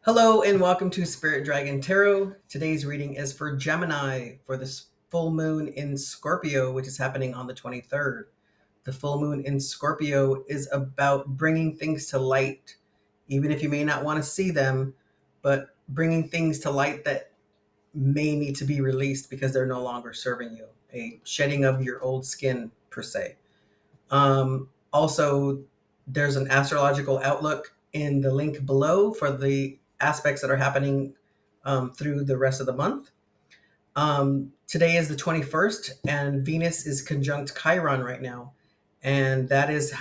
Hello and welcome to Spirit Dragon Tarot. Today's reading is for Gemini for this full moon in Scorpio, which is happening on the 23rd. The full moon in Scorpio is about bringing things to light, even if you may not want to see them, but bringing things to light that may need to be released because they're no longer serving you. A shedding of your old skin, per se. Also, there's an astrological outlook in the link below for the aspects that are happening through the rest of the month. Today is the 21st, and Venus is conjunct Chiron right now, and that is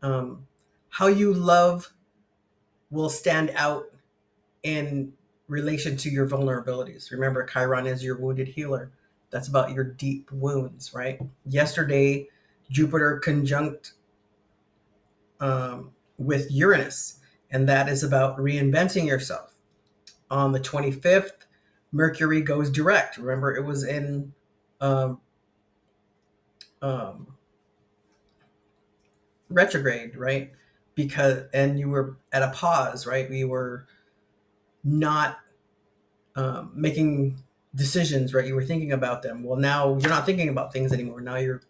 um, how you love will stand out in relation to your vulnerabilities. Remember, Chiron is your wounded healer. That's about your deep wounds, right? Yesterday, Jupiter conjunct with Uranus, and that is about reinventing yourself. On the 25th, Mercury goes direct. Remember, it was in um, um, retrograde, right? And you were at a pause, right? We were not making decisions, right? You were thinking about them. Well, now you're not thinking about things anymore. Now you're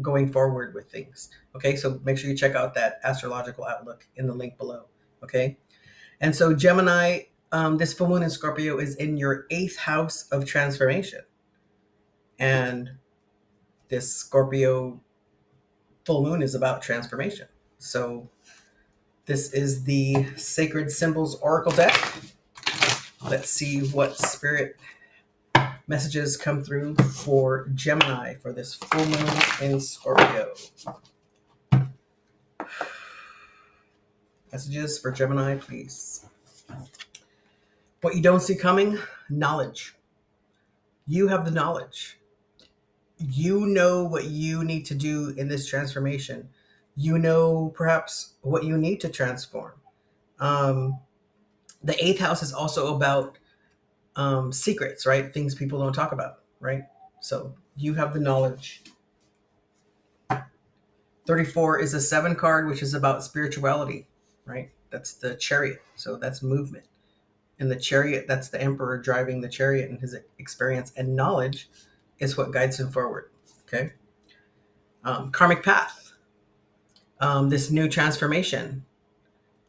going forward with things. Okay, so make sure you check out that astrological outlook in the link below. Okay, and so Gemini, this full moon in Scorpio is in your eighth house of transformation, and this Scorpio full moon is about transformation. So this is the Sacred Symbols Oracle deck. Let's see what spirit messages come through for Gemini for this full moon in Scorpio. Messages for Gemini, please. What you don't see coming, knowledge. You have the knowledge. You know what you need to do in this transformation. You know perhaps what you need to transform. Um, the eighth house is also about secrets, right? Things people don't talk about, right? So you have the knowledge. 34 is a 7 card, which is about spirituality, right? That's the chariot. So that's movement. And the chariot, that's the emperor driving the chariot, and his experience and knowledge is what guides him forward. Okay. Karmic path. This new transformation.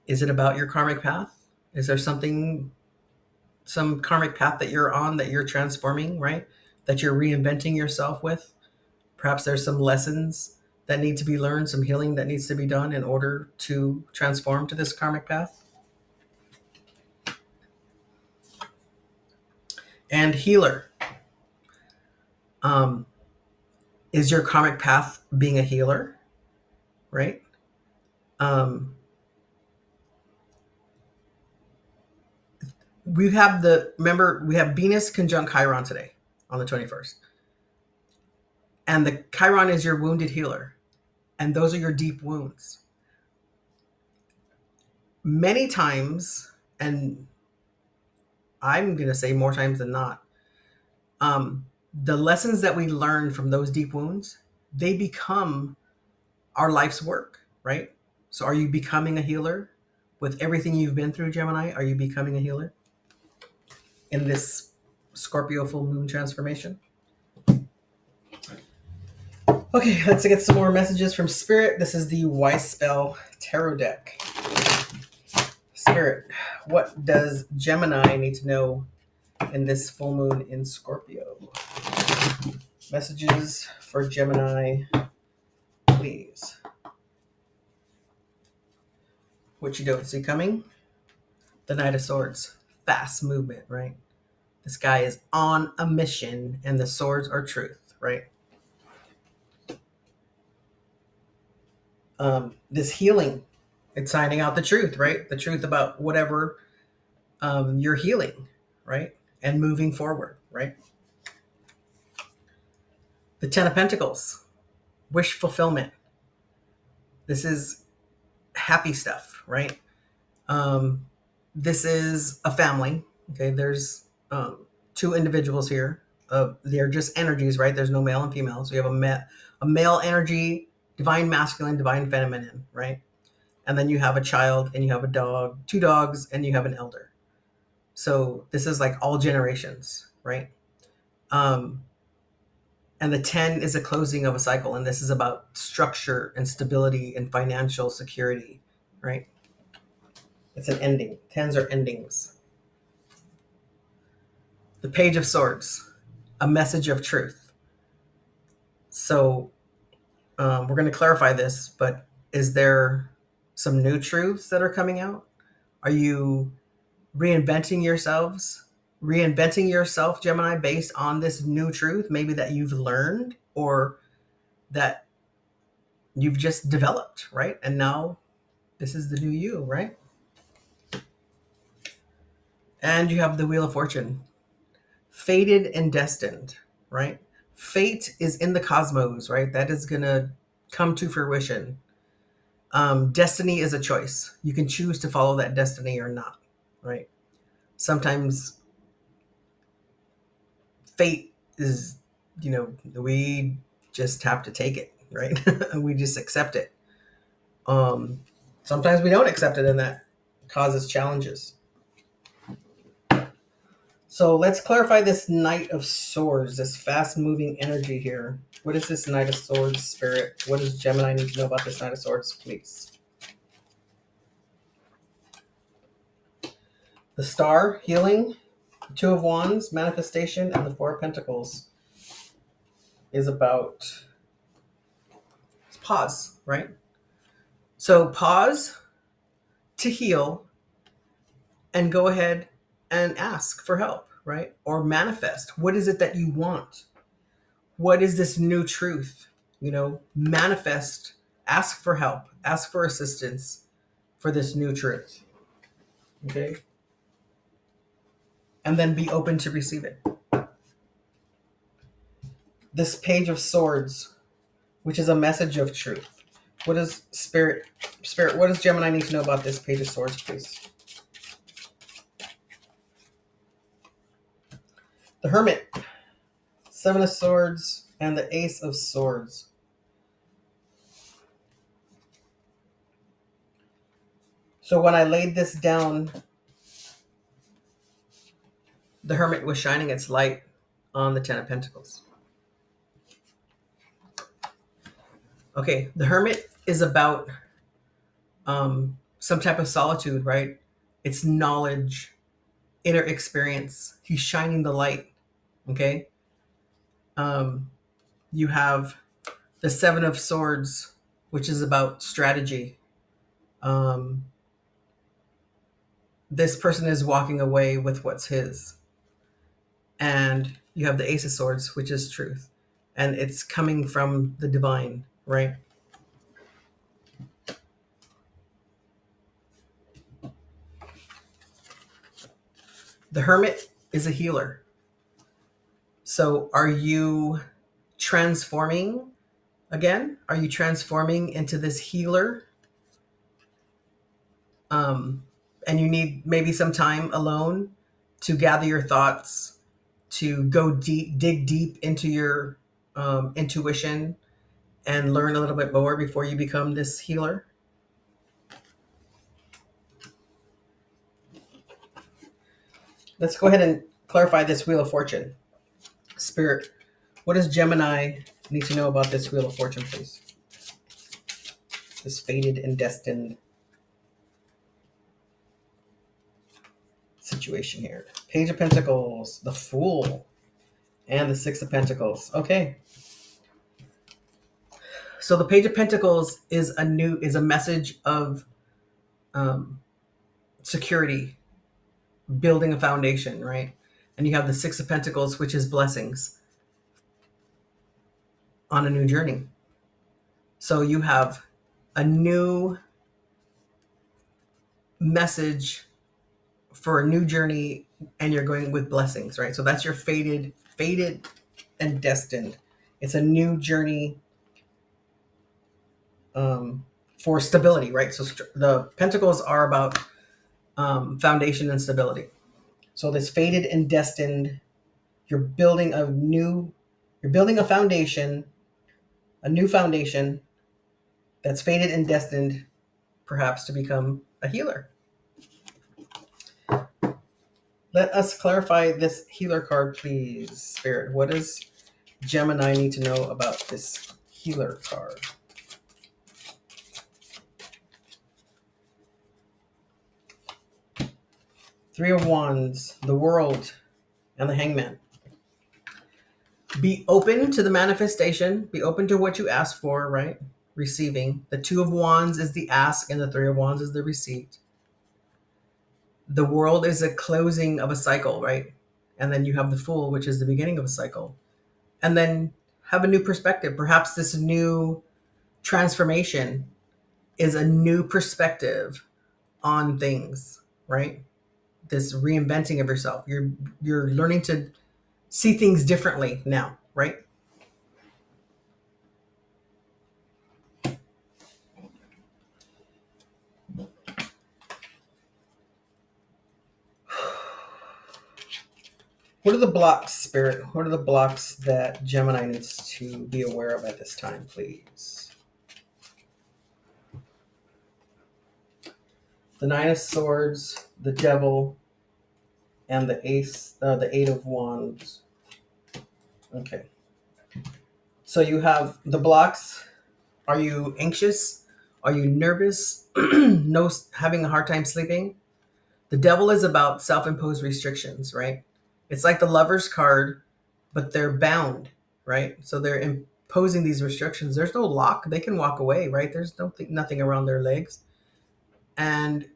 Is it about your karmic path? Is there some karmic path that you're on that you're transforming, right? That you're reinventing yourself with? Perhaps there's some lessons that need to be learned, some healing that needs to be done in order to transform to this karmic path. And healer. Is your karmic path being a healer, right? We have Venus conjunct Chiron today on the 21st. And the Chiron is your wounded healer. And those are your deep wounds. Many times, and I'm going to say more times than not, the lessons that we learn from those deep wounds, they become our life's work, right? So are you becoming a healer? With everything you've been through, Gemini, are you becoming a healer in this Scorpio full moon transformation? Okay, let's get some more messages from Spirit. This is the Wise Spell Tarot deck. Spirit, what does Gemini need to know in this full moon in Scorpio? Messages for Gemini, please. What you don't see coming? The Knight of Swords. Fast movement, right? This guy is on a mission, and the swords are truth, right? This healing, it's finding out the truth, right? The truth about whatever you're healing, right? And moving forward, right? The Ten of Pentacles, wish fulfillment. This is happy stuff, right? This is a family. Okay, there's 2 individuals here. They're just energies, right? There's no male and female. So you have a male energy, divine masculine, divine feminine, right? and then you have a child, and you have a dog, 2 dogs, and you have an elder. So this is like all generations, right? Um, and the 10 is a closing of a cycle, and this is about structure and stability and financial security, right? It's an ending. 10s are endings. The Page of Swords, a message of truth. So we're going to clarify this, but is there some new truths that are coming out? Are you reinventing yourself, Gemini, based on this new truth, maybe that you've learned or that you've just developed, right? And now this is the new you, right? And you have the Wheel of Fortune, fated and destined, right? Fate is in the cosmos, right? That is going to come to fruition. Destiny is a choice. You can choose to follow that destiny or not, right? Sometimes fate is, we just have to take it, right? We just accept it. Sometimes we don't accept it, and that causes challenges. So let's clarify this Knight of Swords, this fast-moving energy here. What is this Knight of Swords, Spirit? What does Gemini need to know about this Knight of Swords, please? The Star, healing. The 2 of Wands, manifestation. And the 4 of Pentacles is about pause, right? So pause to heal and go ahead and ask for help, right? Or manifest. What is it that you want? What is this new truth? Manifest, ask for help, ask for assistance for this new truth. Okay? And then be open to receive it. This Page of Swords, which is a message of truth. What does Spirit, what does Gemini need to know about this Page of Swords, please? The Hermit, 7 of Swords, and the Ace of Swords. So when I laid this down, the Hermit was shining its light on the 10 of Pentacles. Okay, the Hermit is about some type of solitude, right? It's knowledge, inner experience. He's shining the light, okay? You have the 7 of Swords, which is about strategy. This person is walking away with what's his. And you have the Ace of Swords, which is truth. And it's coming from the divine, right? The Hermit is a healer. So are you transforming again? Are you transforming into this healer? And you need maybe some time alone to gather your thoughts, to go deep, dig deep into your intuition and learn a little bit more before you become this healer. Let's go ahead and clarify this Wheel of Fortune. Spirit, what does Gemini need to know about this Wheel of Fortune, please? This fated and destined situation here. Page of Pentacles, the Fool, and the 6 of Pentacles. Okay. So the Page of Pentacles is a message of security, building a foundation, right? And you have the 6 of Pentacles, which is blessings on a new journey. So you have a new message for a new journey, and you're going with blessings, right? So that's your fated and destined. It's a new journey for stability, right? So the Pentacles are about foundation and stability. So this fated and destined, you're building a foundation, a new foundation that's fated and destined perhaps to become a healer. Let us clarify this healer card, please, Spirit. What does Gemini need to know about this healer card? Three of Wands, the World, and the Hangman. Be open to the manifestation. Be open to what you ask for, right? Receiving. The Two of Wands is the ask, and the Three of Wands is the receipt. The World is a closing of a cycle, right? And then you have the Fool, which is the beginning of a cycle. And then have a new perspective. Perhaps this new transformation is a new perspective on things, right? This reinventing of yourself. You're learning to see things differently now, right? What are the blocks, Spirit? What are the blocks that Gemini needs to be aware of at this time, please? The Nine of Swords, the Devil, and the Eight of Wands. Okay. So you have the blocks. Are you anxious? Are you nervous? No, having a hard time sleeping? The Devil is about self-imposed restrictions, right? It's like the Lover's card, but they're bound, right? So they're imposing these restrictions. There's no lock. They can walk away, right? There's nothing around their legs. And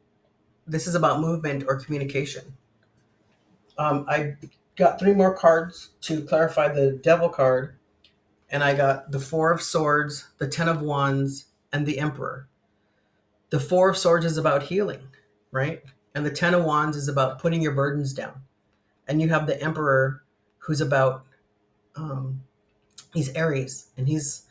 this is about movement or communication. I got three more cards to clarify the Devil card, and I got the Four of Swords, the Ten of Wands, and the Emperor. The Four of Swords is about healing, right? And the Ten of Wands is about putting your burdens down. And you have the Emperor, who's about he's Aries, and he's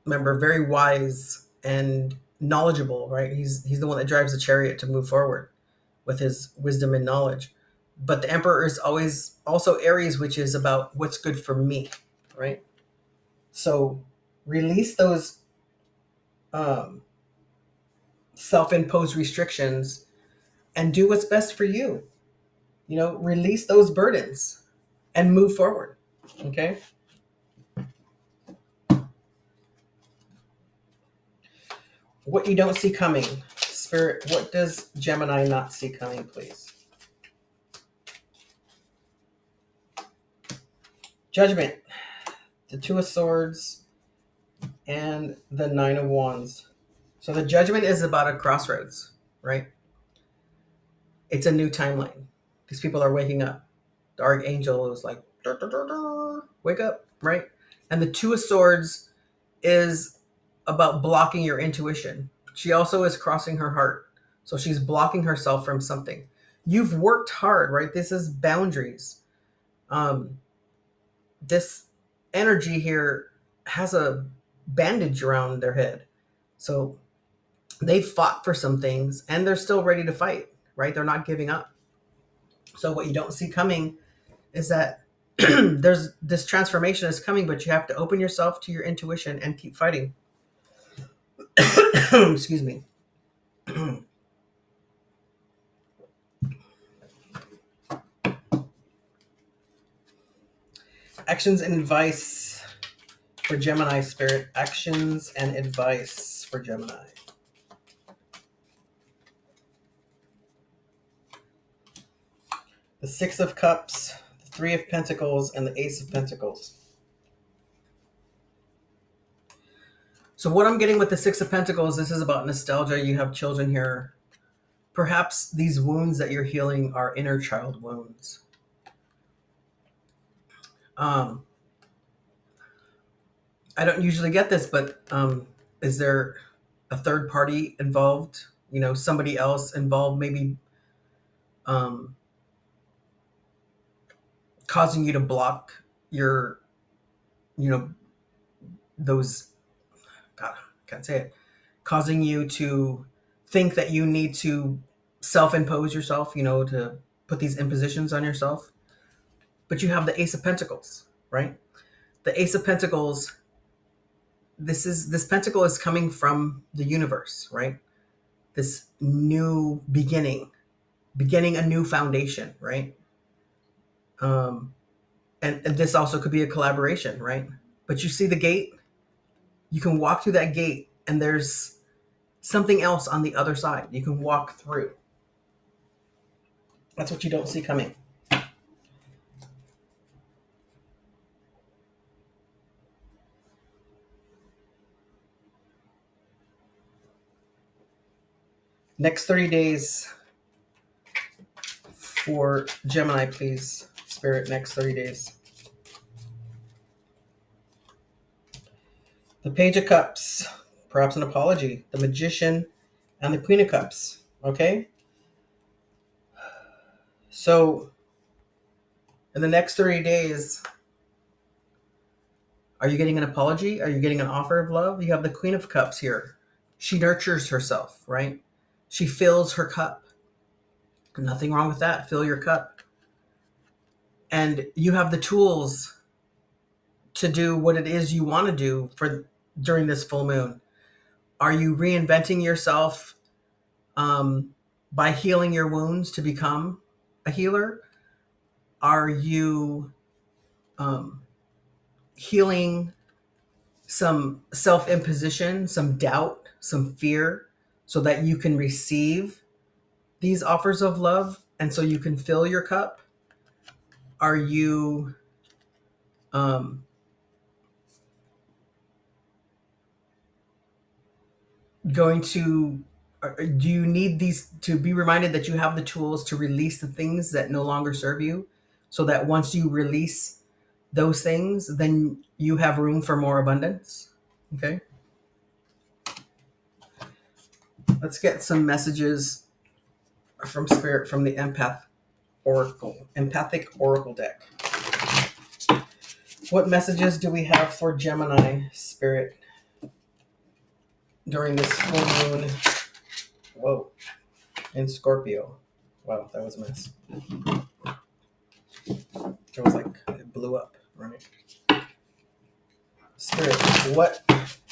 remember, very wise and knowledgeable, right? He's the one that drives the chariot to move forward with his wisdom and knowledge. But the Emperor is always also Aries, which is about what's good for me, right? So release those self-imposed restrictions and do what's best for you. You know, release those burdens and move forward. Okay. What you don't see coming. Spirit, what does Gemini not see coming, please? Judgment, the Two of Swords, and the Nine of Wands. So the Judgment is about a crossroads, right? It's a new timeline. These people are waking up. The Archangel is like, dur, dur, dur, dur, wake up, right? And the Two of Swords is about blocking your intuition. She also is crossing her heart. So she's blocking herself from something. You've worked hard, right? This is boundaries. This energy here has a bandage around their head. So they fought for some things and they're still ready to fight, right? They're not giving up. So what you don't see coming is that there's this transformation is coming, but you have to open yourself to your intuition and keep fighting. Excuse me. Actions and advice for Gemini, Spirit. Actions and advice for Gemini. The Six of Cups, the Three of Pentacles, and the Ace of Pentacles. So what I'm getting with the Six of Pentacles, this is about nostalgia. You have children here. Perhaps these wounds that you're healing are inner child wounds. I don't usually get this, but is there a third party involved? You know, somebody else involved, maybe causing you to block your, you know, those, God, I can't say it, causing you to think that you need to self-impose yourself, you know, to put these impositions on yourself. But you have the Ace of Pentacles, right? The Ace of Pentacles this pentacle is coming from the universe, right? This new beginning a new foundation, right? um and this also could be a collaboration, right? But you see the gate, you can walk through that gate and there's something else on the other side you can walk through. That's what you don't see coming. Next 30 days for Gemini, please, Spirit. Next 30 days. The Page of Cups, perhaps an apology. The Magician and the Queen of Cups. Okay? So, in the next 30 days, are you getting an apology? Are you getting an offer of love? You have the Queen of Cups here. She nurtures herself, right? She fills her cup. Nothing wrong with that. Fill your cup. And you have the tools to do what it is you want to do for during this full moon. Are you reinventing yourself by healing your wounds to become a healer? Are you healing some self-imposition, some doubt, some fear, so that you can receive these offers of love and so you can fill your cup? Are you going to do you need these to be reminded that you have the tools to release the things that no longer serve you, so that once you release those things, then you have room for more abundance? Okay, let's get some messages from Spirit from the empathic oracle deck. What messages do we have for Gemini, Spirit, during this full moon? Whoa, in Scorpio. Wow, that was a mess. It was like it blew up, right? Spirit, what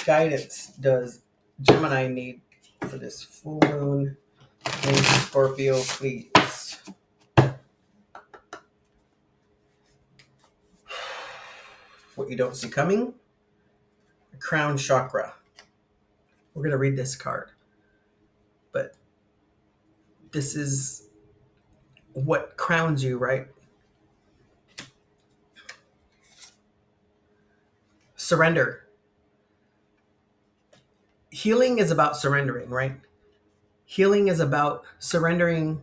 guidance does Gemini need for this full moon in Scorpio, please? What you don't see coming? The Crown Chakra. We're going to read this card. But this is what crowns you, right? Surrender. Healing is about surrendering, right? Healing is about surrendering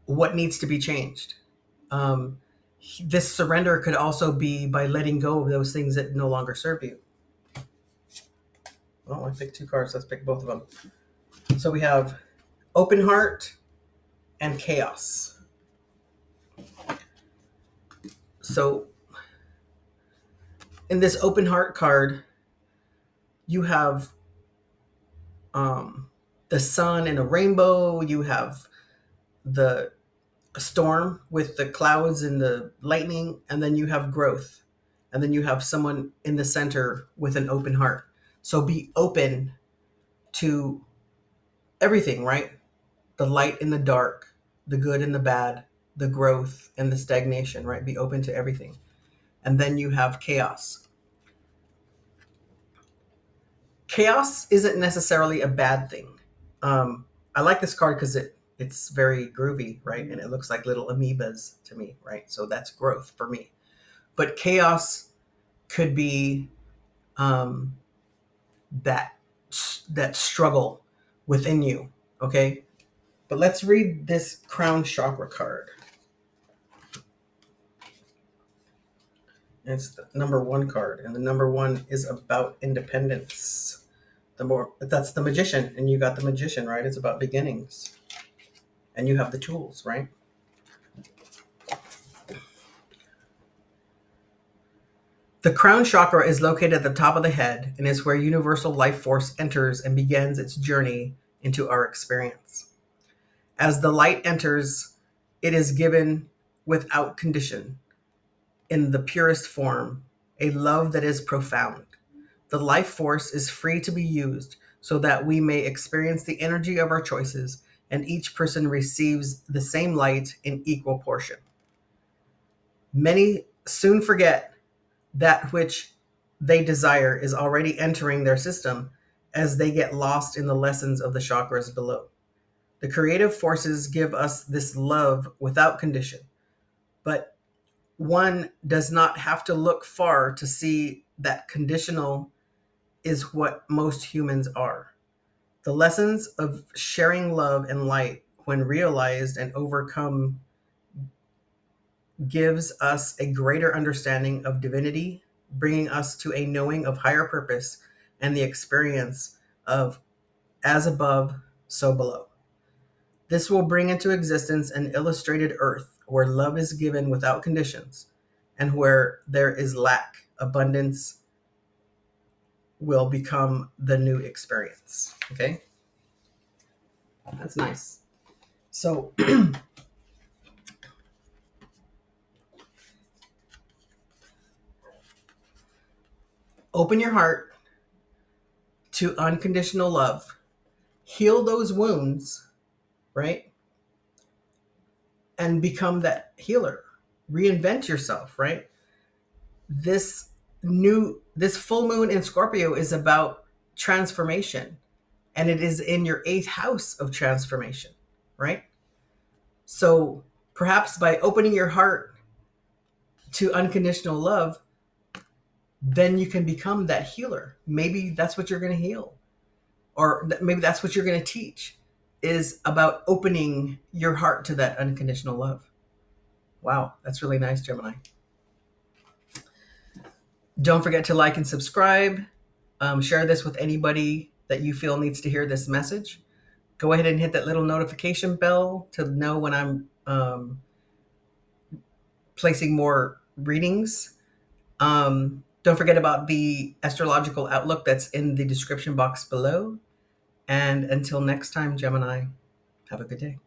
what needs to be changed. This surrender could also be by letting go of those things that no longer serve you. Well, I picked two cards. Let's pick both of them. So we have open heart and chaos. So in this open heart card, you have the sun and a rainbow. You have the storm with the clouds and the lightning, and then you have growth, and then you have someone in the center with an open heart. So be open to everything, right? The light and the dark, the good and the bad, the growth and the stagnation, right? Be open to everything. And then you have chaos. Chaos isn't necessarily a bad thing. I like this card because it's very groovy, right? And it looks like little amoebas to me, right? So that's growth for me. But chaos could be that struggle within you, okay? But let's read this Crown Chakra card. It's the number one card, and the number one is about independence. That's the Magician, and you got the Magician, right? It's about beginnings, and you have the tools, right? The crown chakra is located at the top of the head and is where universal life force enters and begins its journey into our experience. As the light enters, it is given without condition, in the purest form, a love that is profound. The life force is free to be used so that we may experience the energy of our choices, and each person receives the same light in equal portion. Many soon forget that which they desire is already entering their system as they get lost in the lessons of the chakras below. The creative forces give us this love without condition, but one does not have to look far to see that conditional is what most humans are. The lessons of sharing love and light, when realized and overcome, gives us a greater understanding of divinity, bringing us to a knowing of higher purpose and the experience of as above, so below. This will bring into existence an illustrated earth where love is given without conditions, and where there is lack, abundance will become the new experience. Okay? That's nice. So, open your heart to unconditional love, heal those wounds, right? And become that healer. Reinvent yourself, right? This full moon in Scorpio is about transformation, and it is in your 8th house of transformation, right? So perhaps by opening your heart to unconditional love, then you can become that healer. Maybe that's what you're going to heal, or maybe that's what you're going to teach, is about opening your heart to that unconditional love. Wow, that's really nice, Gemini. Don't forget to like and subscribe. Share this with anybody that you feel needs to hear this message. Go ahead and hit that little notification bell to know when I'm placing more readings. Don't forget about the astrological outlook that's in the description box below. And until next time, Gemini, have a good day.